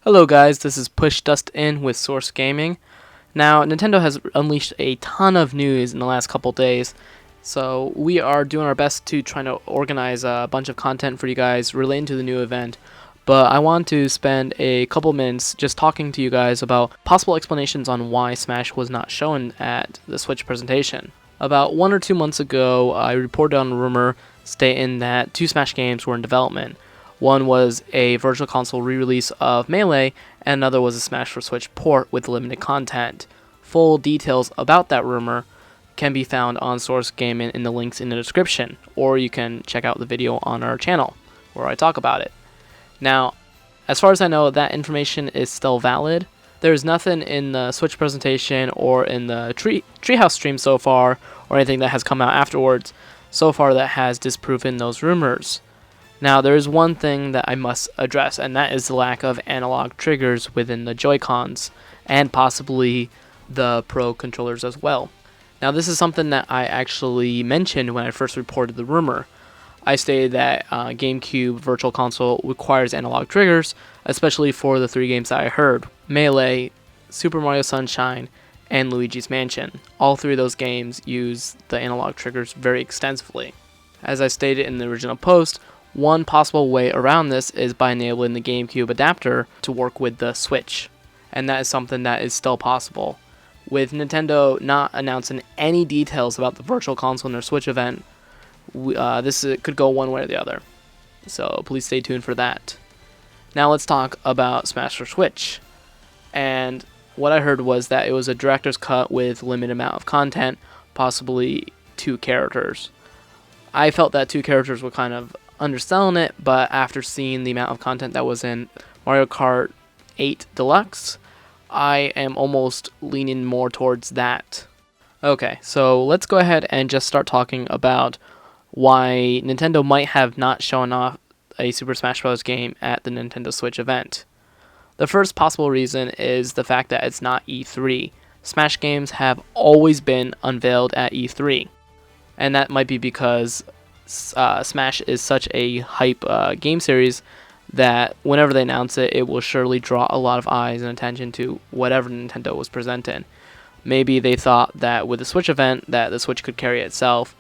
Hello guys, this is PushDustIn with Source Gaming. Now, Nintendo has unleashed a ton of news in the last couple days, so we are doing our best to try to organize a bunch of content for you guys relating to the new event. But I want to spend a couple minutes just talking to you guys about possible explanations on why Smash was not shown at the Switch presentation. About 1 or 2 months ago, I reported on a rumor stating that 2 Smash games were in development. One was a Virtual Console re-release of Melee, and another was a Smash for Switch port with limited content. Full details about that rumor can be found on Source Gaming in the links in the description, or you can check out the video on our channel where I talk about it. Now, as far as I know, that information is still valid. There's nothing in the Switch presentation or in the Treehouse stream so far, or anything that has come out afterwards so far that has disproven those rumors. Now, there is one thing that I must address, and that is the lack of analog triggers within the Joy-Cons, and possibly the Pro controllers as well. Now, this is something that I actually mentioned when I first reported the rumor. I stated that GameCube Virtual Console requires analog triggers, especially for the 3 games that I heard: Melee, Super Mario Sunshine, and Luigi's Mansion. All 3 of those games use the analog triggers very extensively. As I stated in the original post, one possible way around this is by enabling the GameCube adapter to work with the Switch, and that is something that is still possible. With Nintendo not announcing any details about the Virtual Console in their Switch event, this could go one way or the other, so please stay tuned for that. Now let's talk about Smash for Switch, and what I heard was that it was a director's cut with limited amount of content, possibly 2 characters. I felt that 2 characters were kind of underselling it, but after seeing the amount of content that was in Mario Kart 8 Deluxe, I am almost leaning more towards that. Okay, so let's go ahead and just start talking about why Nintendo might have not shown off a Super Smash Bros. Game at the Nintendo Switch event. The first possible reason is the fact that it's not E3. Smash games have always been unveiled at E3, and that might be because Smash is such a hype game series that whenever they announce it, it will surely draw a lot of eyes and attention to whatever Nintendo was presenting. Maybe they thought that with the Switch event that the Switch could carry itself,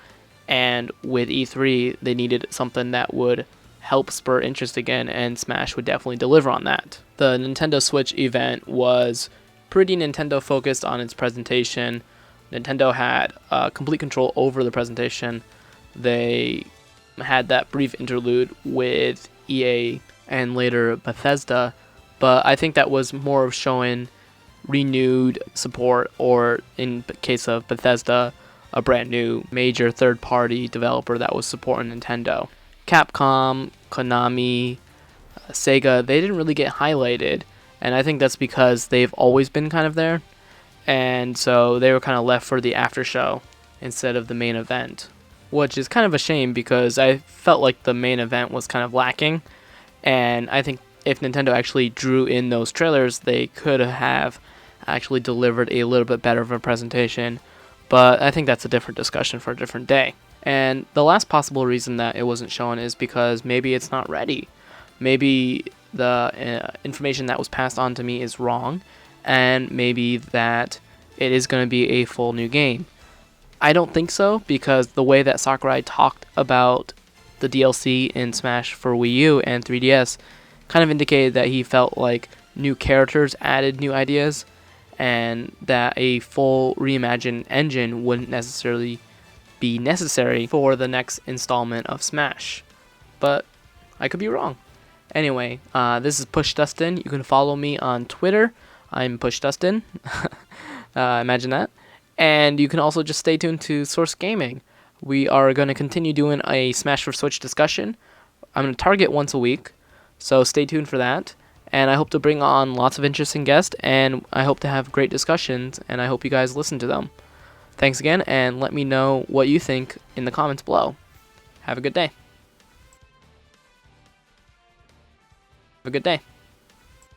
and with E3 they needed something that would help spur interest again, and Smash would definitely deliver on that. The Nintendo Switch event was pretty Nintendo focused on its presentation. Nintendo had complete control over the presentation. They had that brief interlude with EA and later Bethesda, but I think that was more of showing renewed support, or in the case of Bethesda, a brand new major third-party developer that was supporting Nintendo. Capcom, Konami, Sega, they didn't really get highlighted, and I think that's because they've always been kind of there, and so they were kind of left for the after show instead of the main event, which is kind of a shame because I felt like the main event was kind of lacking, and I think if Nintendo actually drew in those trailers, they could have actually delivered a little bit better of a presentation, but I think that's a different discussion for a different day. And the last possible reason that it wasn't shown is because maybe it's not ready. Maybe the information that was passed on to me is wrong, and maybe that it is going to be a full new game. I don't think so, because the way that Sakurai talked about the DLC in Smash for Wii U and 3DS kind of indicated that he felt like new characters added new ideas, and that a full reimagined engine wouldn't necessarily be necessary for the next installment of Smash. But I could be wrong. Anyway, this is PushDustIn. You can follow me on Twitter. I'm PushDustIn. Imagine that. And you can also just stay tuned to Source Gaming. We are going to continue doing a Smash for Switch discussion. I'm going to target once a week, so stay tuned for that. And I hope to bring on lots of interesting guests, and I hope to have great discussions, and I hope you guys listen to them. Thanks again, and let me know what you think in the comments below. Have a good day. Have a good day.